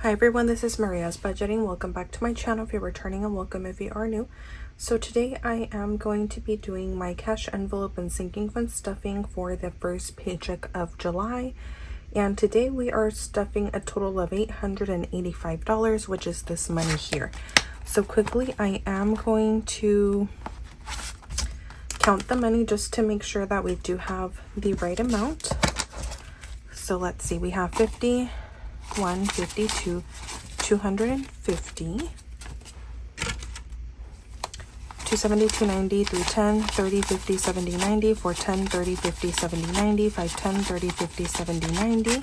Hi everyone, this is Maria's Budgeting. Welcome back to my channel if you're returning, and welcome if you are new. So today I am going to be doing my cash envelope and sinking fund stuffing for the first paycheck of July. And today we are stuffing a total of $885, which is this money here. So quickly I am going to count the money just to make sure that we do have the right amount. So let's see, we have 50, 152, 250, 270, 290, 310, 30, 50, 70, 90, 410, 30, 50, 70, 90, 510, 30, 50, 70, 90.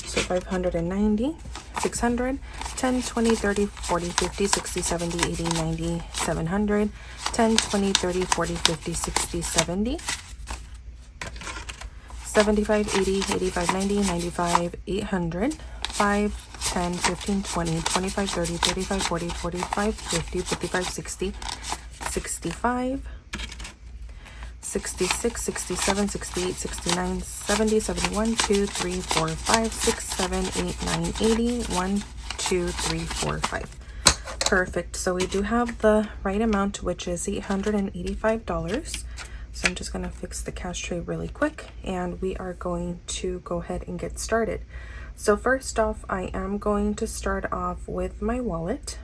So 590, 600, 10, 20, 30, 40, 50, 60, 70, 80, 90, 700, 10, 20, 30, 40, 50, 60, 70. 75, 80, 85, 90, 95, 800, 5, 10, 15, 20, 25, 30, 35, 40, 45, 50, 55, 60, 65, 66, 67, 68, 69, 70, 71, 2, 3, 4, 5, 6, 7, 8, 9, 80, 1, 2, 3, 4, 5. Perfect. So we do have the right amount, which is $885. So I'm just going to fix the cash tray really quick and we are going to go ahead and get started. So first off, I am going to start off with my wallet.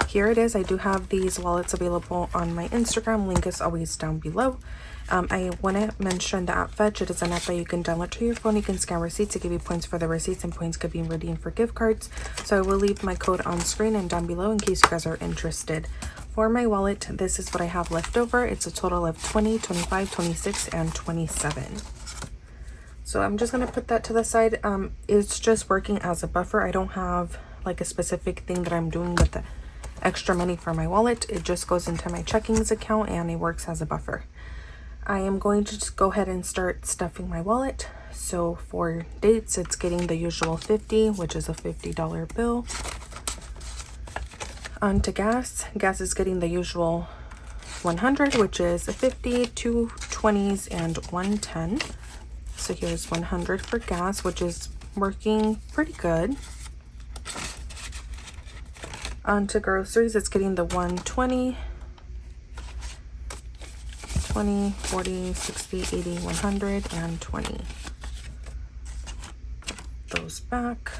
Here it is. I do have these wallets available on my Instagram. Link is always down below. I want to mention the app Fetch. It is an app that you can download to your phone. You can scan receipts to give you points for the receipts, and points could be redeemed for gift cards. So I will leave my code on screen and down below in case you guys are interested. For my wallet, this is what I have left over. It's a total of 20, 25, 26, and 27. So I'm just going to put that to the side. It's just working as a buffer. I don't have like a specific thing that I'm doing with the extra money for my wallet. It just goes into my checkings account and it works as a buffer. I am going to just go ahead and start stuffing my wallet. So for dates, it's getting the usual 50, which is a $50 bill. On to gas. Gas is getting the usual 100, which is a 50, 2 20s, and 110. So here's 100 for gas, which is working pretty good. On to groceries, it's getting the 120, 20, 40, 60, 80, 100, and 20. Put those back.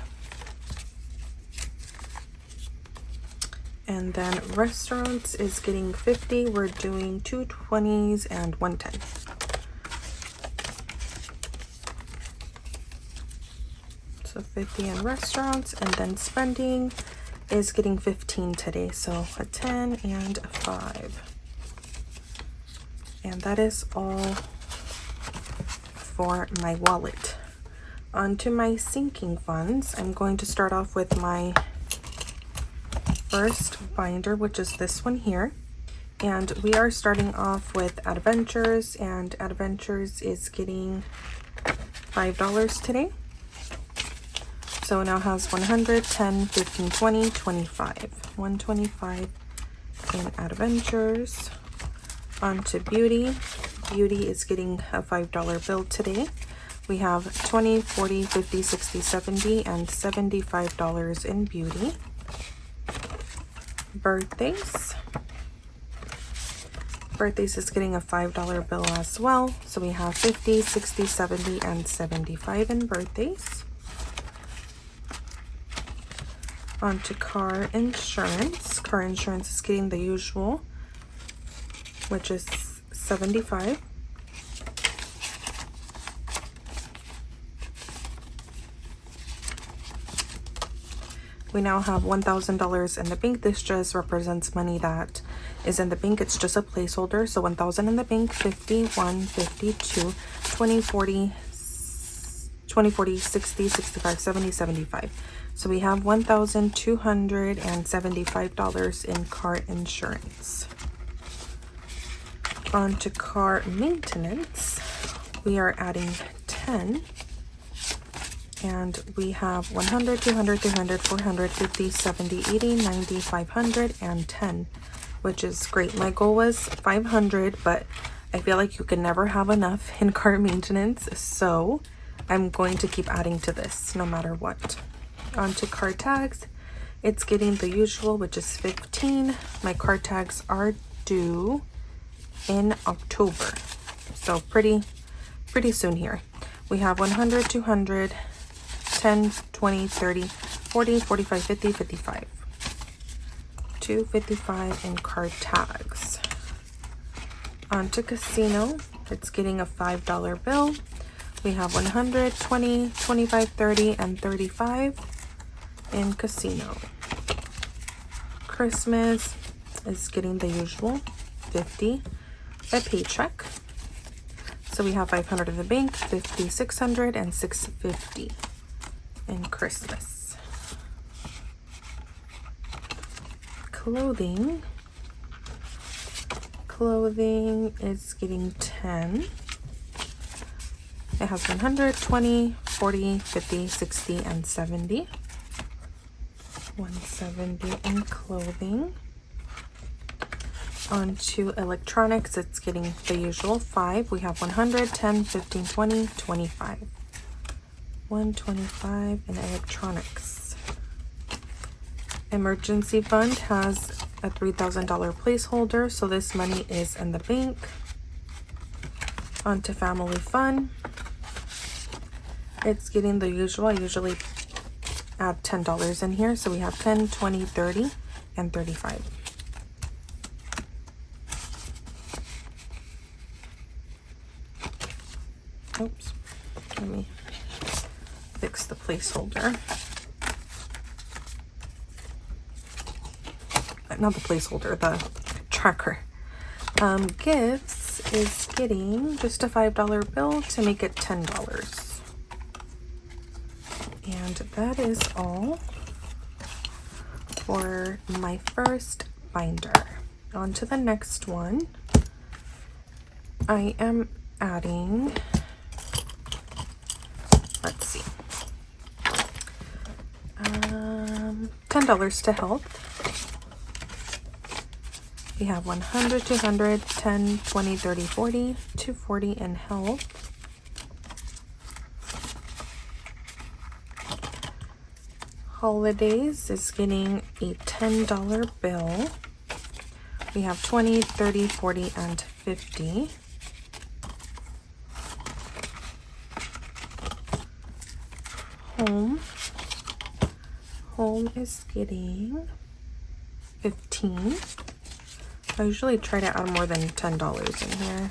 And then restaurants is getting 50. We're doing 2 20s and 110. So 50 in restaurants, and then spending is getting 15 today. So a 10 and a 5. And that is all for my wallet. On to my sinking funds. I'm going to start off with my first binder, which is this one here, and we are starting off with Adventures, and Adventures is getting $5 today. So it now has 100, 10, 15, 20, 25. 125 in Adventures. On to Beauty. Beauty is getting a $5 bill today. We have 20, 40, 50, 60, 70, and $75 in Beauty. Birthdays. Birthdays is getting a $5 bill as well. So we have 50, 60, 70, and 75 in birthdays. On to car insurance. Car insurance is getting the usual, which is 75. We now have $1,000 in the bank. This just represents money that is in the bank. It's just a placeholder. So 1,000 in the bank, 50, 1, 52, 20, 40, 20, 40, 60, 65, 70, 75. So we have $1,275 in car insurance. On to car maintenance. We are adding 10. And we have 100, 200, 300, 400, 50, 70, 80, 90, 500, and 10, which is great. My goal was 500, but I feel like you can never have enough in car maintenance. So I'm going to keep adding to this no matter what. On to card tags. It's getting the usual, which is 15. My card tags are due in October, so pretty soon here. We have 100, 200, 10, 20, 30, 40, 45, 50, 55. 255 in card tags. On to casino. It's getting a $5 bill. We have 100, 20, 25, 30, and 35 in casino. Christmas is getting the usual 50 at Paycheck. So we have 500 in the bank, 50, 600, and 650 in Christmas. Clothing is getting 10. It has 100, 20, 40, 50, 60, and 70. 170 in clothing. On to electronics, it's getting the usual 5. We have 100, 10, 15, 20, 25. 125 in electronics. Emergency fund has a $3,000 placeholder, so this money is in the bank. On to family fun. It's getting the usual. I usually add $10 in here, so we have 10, 20, 30, and 35. Oops, let me fix the placeholder. Not the placeholder, the tracker. Gifts is getting just a $5 bill to make it $10. And that is all for my first binder. On to the next one. I am adding, let's see, $10 to health. We have 100, 200, 10, 20, 30, 40, 240 in health. Holidays is getting a $10 bill. We have 20, 30, 40, and 50. Home is getting 15. I usually try to add more than $10 in here.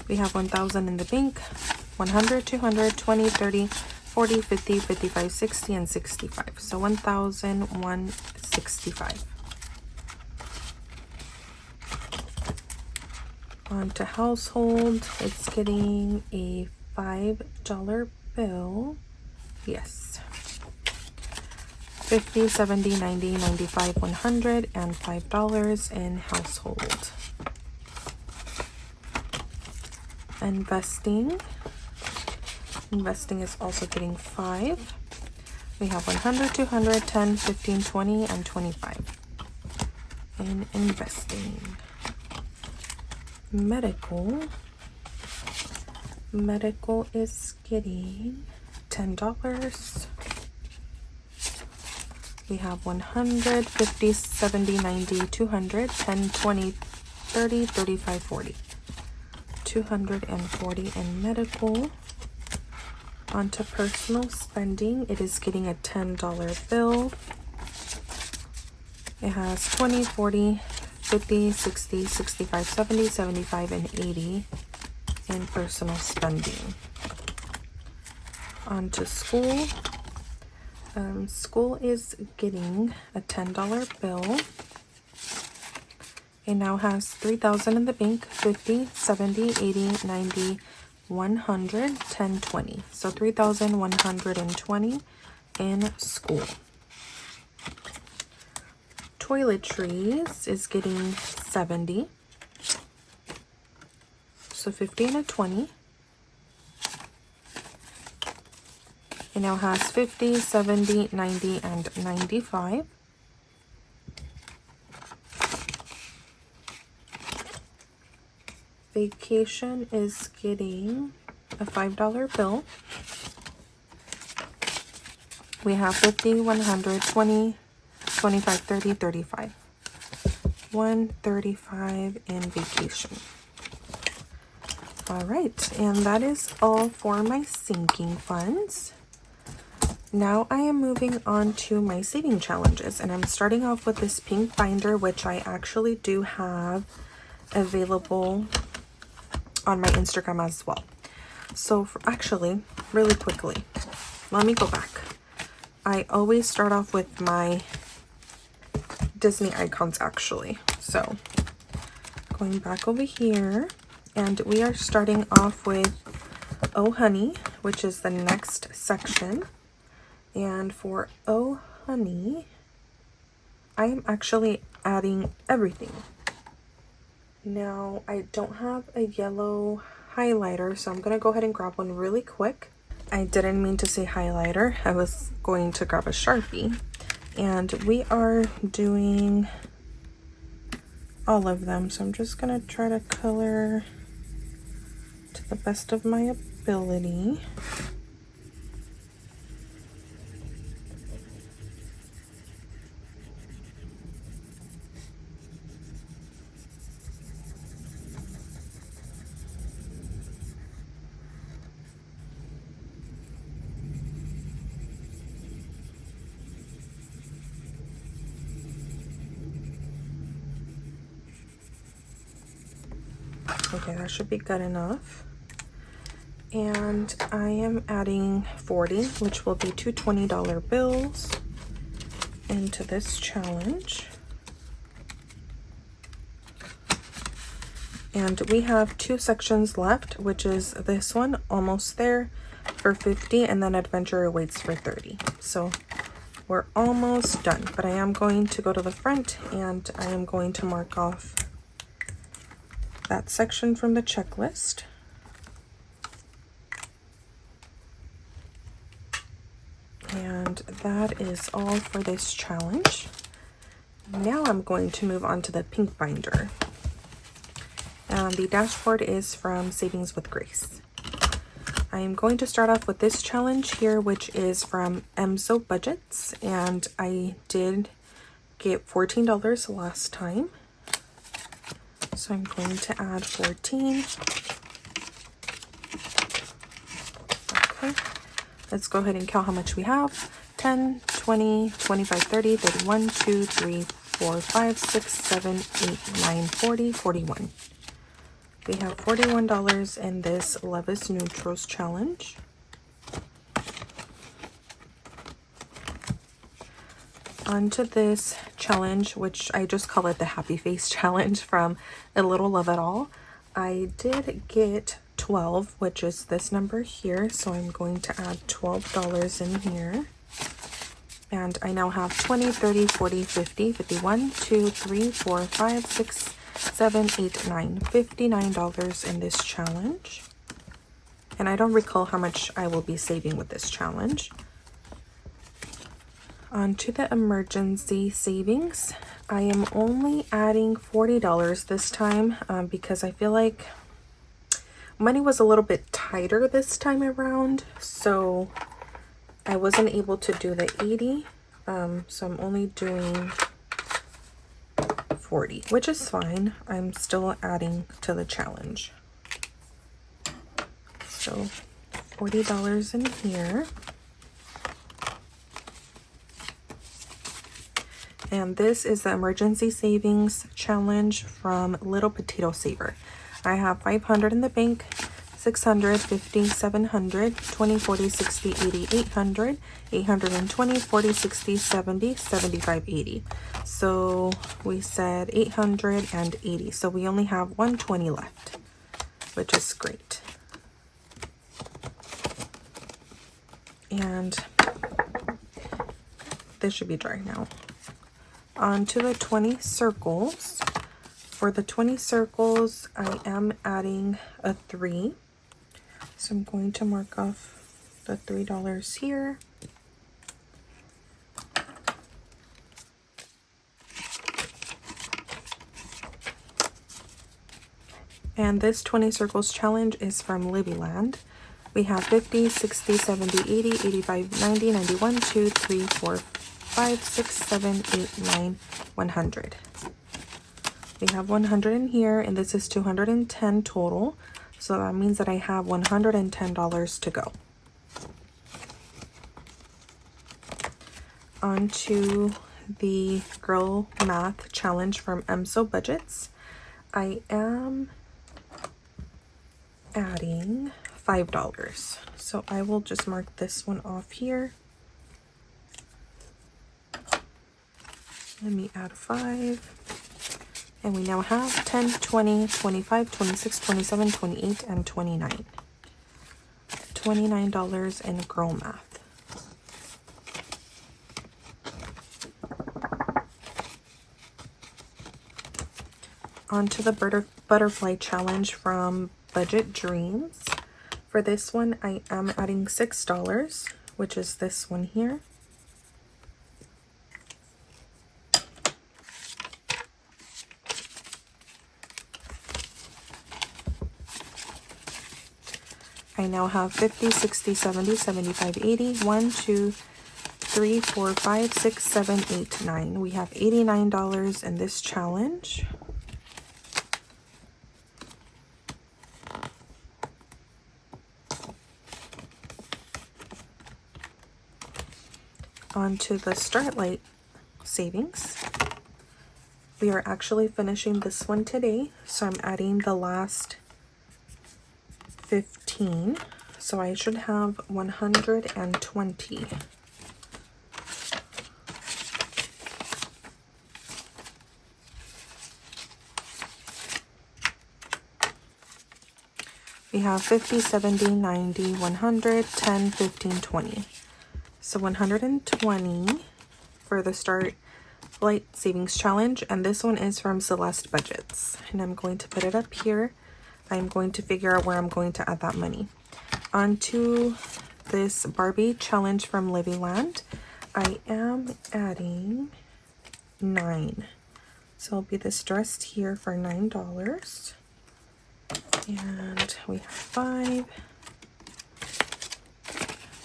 We have 1,000 in the bank, 100, 200, 20, 30, 40, 50, 55, 60, and 65. So 1,165. On to household, it's getting a $5 bill. Yes. 50, 70, 90, 95, 100, and $5 in household. Investing is also getting 5. We have 100, 200, 10, 15, 20, and 25 in investing. Medical is getting $10. We have 100, 50, 70, 90, 200, 10, 20, 30, 35, 40. 240 in medical. Onto personal spending, it is getting a $10 bill. It has 20, 40, 50, 60, 65, 70, 75, and 80 in personal spending. Onto school. School is getting a $10 bill. It now has 3,000 in the bank, 50, 70, 80, 90, 100, 10, 20. So 3,120 in school. Toiletries is getting 70. So 50 and a 20. It now has 50, 70, 90, and 95. Vacation is getting a $5 bill. We have 50, 100, 20, 25, 30, 35. 135 in vacation. All right, and that is all for my sinking funds. Now I am moving on to my saving challenges, and I'm starting off with this pink binder, which I actually do have available on my Instagram as well. So actually, really quickly, let me go back. I always start off with my Disney icons actually. So going back over here, and we are starting off with Oh Honey, which is the next section. And for Oh Honey, I am actually adding everything. Now I don't have a yellow highlighter, so I'm gonna go ahead and grab one really quick. I didn't mean to say highlighter, I was going to grab a Sharpie. And we are doing all of them, so I'm just gonna try to color to the best of my ability. Okay, that should be good enough. And I am adding 40, which will be two $20 bills into this challenge. And we have two sections left, which is this one, almost there, for 50, and then Adventure Awaits for 30. So we're almost done, but I am going to go to the front and I am going to mark off that section from the checklist. And that is all for this challenge. Now I'm going to move on to the pink binder. The dashboard is from Savings with Grace. I am going to start off with this challenge here, which is from Emzo Budgets, and I did get $14 last time. So I'm going to add 14. Okay, let's go ahead and count how much we have. 10, 20, 25, 30, 31, 2, 3, 4, 5, 6, 7, 8, 9, 40, 41. We have $41 in this Levis Neutrals challenge. Onto this challenge, which I just call it the Happy Face challenge from A Little Love It All. I did get 12, which is this number here, so I'm going to add $12 in here. And I now have 20, 30, 40, 50, 51, 2, 3, 4, 5, 6, 7, 8, 9, $59 in this challenge. And I don't recall how much I will be saving with this challenge. On to the emergency savings. I am only adding $40 this time because I feel like money was a little bit tighter this time around, so I wasn't able to do the 80. So I'm only doing 40, which is fine. I'm still adding to the challenge. So $40 in here. And this is the emergency savings challenge from Little Potato Saver. I have 500 in the bank, 600, 50, 700, 20, 40, 60, 80, 800, 820, 40, 60, 70, 75, 80. So we said 880. So we only have 120 left, which is great. And this should be dry now. On to the 20 circles. For the 20 circles, I am adding a 3. So I'm going to mark off the $3 here. And this 20 circles challenge is from Libbyland. We have 50, 60, 70, 80, 85, 90, 91, 2, 3, 4, 5, 6, 7, 8, 9, 100. We have 100 in here, and this is 210 total. So that means that I have $110 to go. On to the Girl Math Challenge from MSO Budgets. I am adding $5. So I will just mark this one off here. Let me add 5. And we now have 10, 20, 25, 26, 27, 28, and 29. $29 in Girl Math. On to the Butterfly Challenge from Budget Dreams. For this one, I am adding $6, which is this one here. I now have 50, 60, 70, 75, 80, 1, 2, 3, 4, 5, 6, 7, 8, 9. We have $89 in this challenge. On to the Starlight Savings. We are actually finishing this one today, so I'm adding the last 15, so I should have 120. We have 50, 70, 90, 100, 10, 15, 20. So 120 for the Starlight Savings Challenge, and this one is from Celeste Budgets. And I'm going to put it up here. I'm going to figure out where I'm going to add that money. On to this Barbie Challenge from Libbyland. I am adding 9. So it'll be this dress here for $9. And we have 5,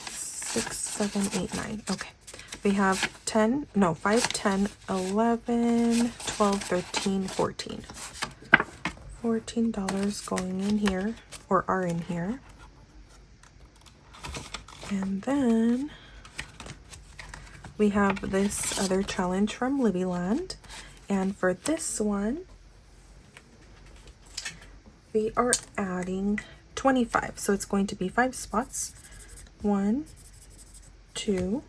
6, 7, 8, 9. Okay. We have 5, 10, 11, 12, 13, 14. $14 going in here, or are in here. And then we have this other challenge from Libbyland. And for this one, we are adding 25. So it's going to be 5 spots. 1, 2,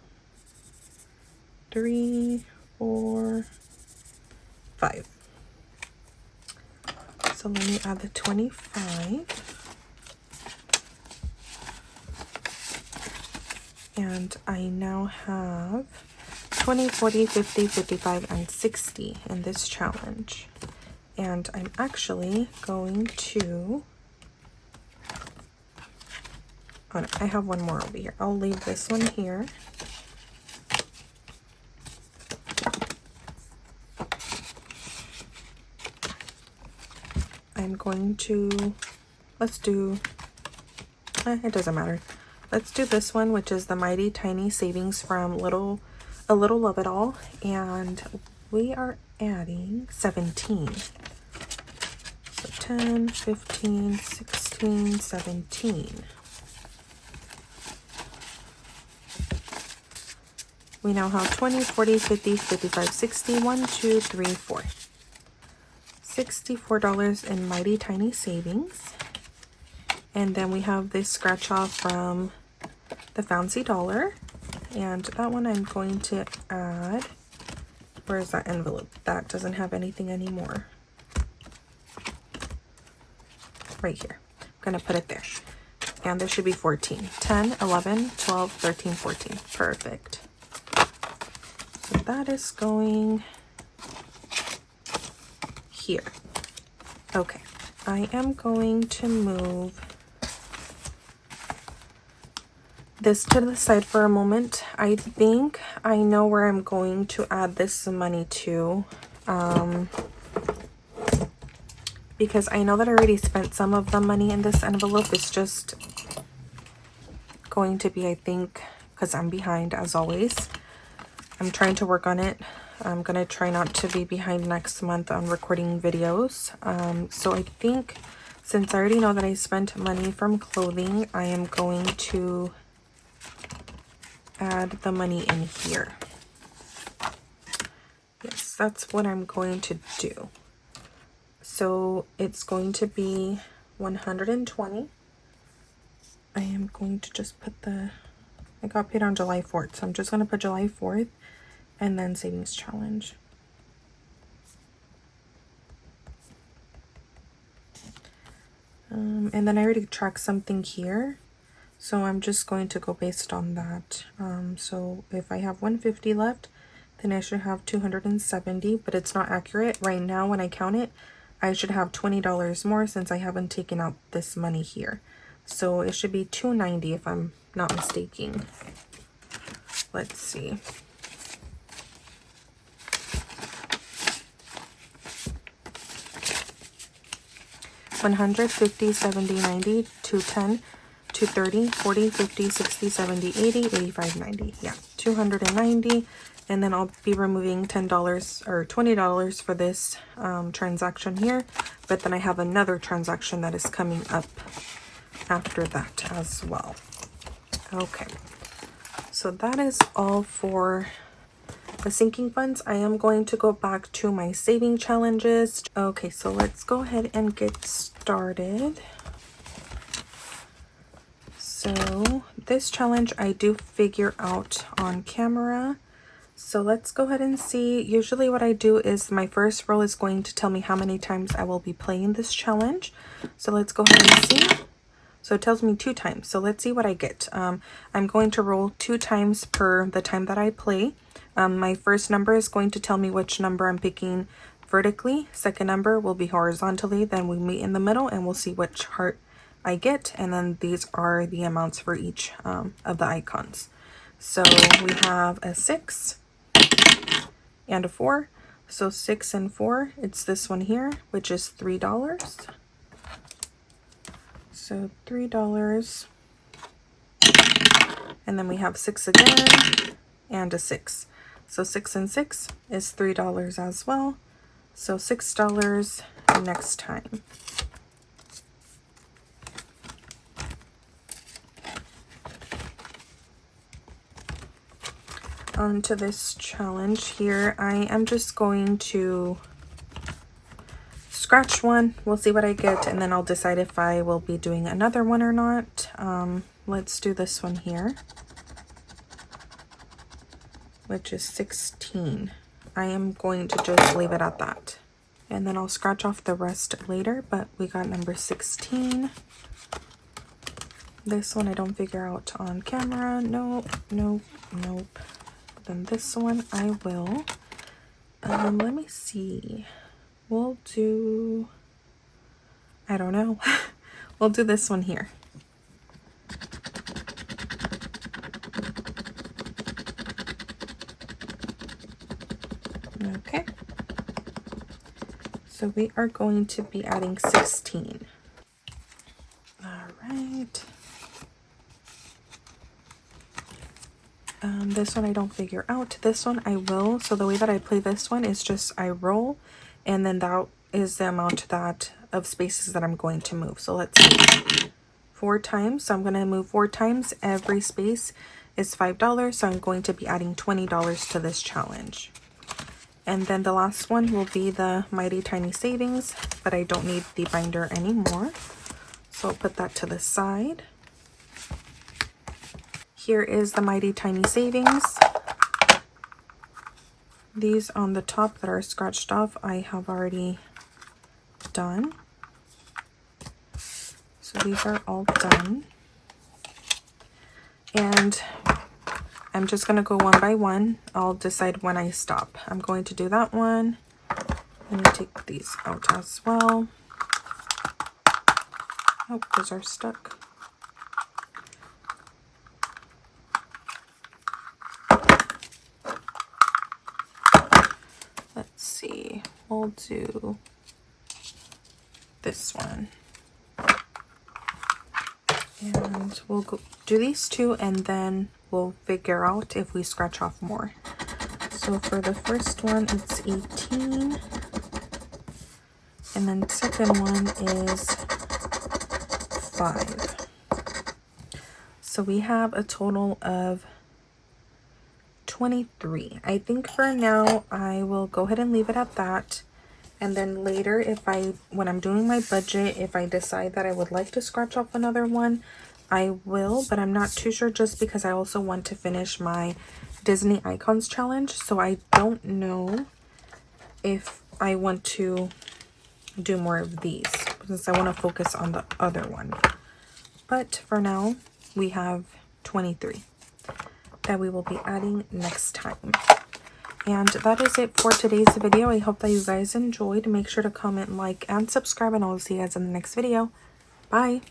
3, 4, 5. So let me add the 25. And I now have 20, 40, 50, 55, and 60 in this challenge. And I'm actually going to... Oh no, I have one more over here. I'll leave this one here. I'm going to, let's do, it doesn't matter. Let's do this one, which is the Mighty Tiny Savings from A Little Love It All. And we are adding 17. So 10, 15, 16, 17. We now have 20, 40, 50, 55, 60, 1, 2, 3, 4. $64 in Mighty Tiny Savings. And then we have this scratch off from the Fancy Dollar. And that one I'm going to add. Where is that envelope? That doesn't have anything anymore. Right here. I'm going to put it there. And there should be 14. 10, 11, 12, 13, 14. Perfect. So that is going here. Okay, I am going to move this to the side for a moment. I think I know where I'm going to add this money to. because I know that I already spent some of the money in this envelope. It's just going to be, I think, because I'm behind as always. I'm trying to work on it. I'm going to try not to be behind next month on recording videos. So I think since I already know that I spent money from clothing, I am going to add the money in here. Yes, that's what I'm going to do. So it's going to be 120. I am going to just put I got paid on July 4th, so I'm just going to put July 4th and then savings challenge. And then I already tracked something here, so I'm just going to go based on that. So if I have 150 left, then I should have 270, but it's not accurate. Right now when I count it, I should have $20 more since I haven't taken out this money here. So it should be 290 if I'm not mistaken. Let's see. $100, $50, $70, $90, $210, $230, $40, $50, $60, $70, $80, $85, $90. Yeah, $290. And then I'll be removing $10 or $20 for this transaction here. But then I have another transaction that is coming up after that as well. Okay. So that is all for the sinking funds. I am going to go back to my saving challenges. Okay, so let's go ahead and get started. So this challenge I do figure out on camera. So let's go ahead and see. Usually what I do is my first roll is going to tell me how many times I will be playing this challenge. So let's go ahead and see. So it tells me 2 times. So let's see what I get. I'm going to roll 2 times per the time that I play. My first number is going to tell me which number I'm picking vertically. Second number will be horizontally. Then we meet in the middle and we'll see which heart I get. And then these are the amounts for each of the icons. So we have a 6 and a 4. So 6 and 4, it's this one here, which is $3. So $3. And then we have 6 again and a 6. So 6 and 6 is $3 as well. So $6 next time. On to this challenge here, I am just going to scratch one. We'll see what I get, and then I'll decide if I will be doing another one or not. Let's do this one here, which is 16. I am going to just leave it at that. And then I'll scratch off the rest later, but we got number 16. This one I don't figure out on camera. Nope, nope, nope. Then this one I will. Let me see. We'll do, I don't know. We'll do this one here. Okay. So we are going to be adding 16. All right. This one I don't figure out. This one I will. So the way that I play this one is just I roll, and then that is the amount of spaces that I'm going to move. So let's see. 4 times. So I'm going to move 4 times. Every space is $5. So I'm going to be adding $20 to this challenge. And then the last one will be the Mighty Tiny Savings, but I don't need the binder anymore. So I'll put that to the side. Here is the Mighty Tiny Savings. These on the top that are scratched off, I have already done. So these are all done. And I'm just going to go one by one. I'll decide when I stop. I'm going to do that one. Let me take these out as well. Oh, those are stuck. Let's see. We'll do this one. And we'll go do these two and then we'll figure out if we scratch off more. So for the first one, it's 18. And then the second one is 5. So we have a total of 23. I think for now, I will go ahead and leave it at that. And then later, when I'm doing my budget, if I decide that I would like to scratch off another one, I will, but I'm not too sure just because I also want to finish my Disney Icons challenge. So I don't know if I want to do more of these because I want to focus on the other one. But for now, we have 23 that we will be adding next time. And that is it for today's video. I hope that you guys enjoyed. Make sure to comment, like, and subscribe, and I'll see you guys in the next video. Bye!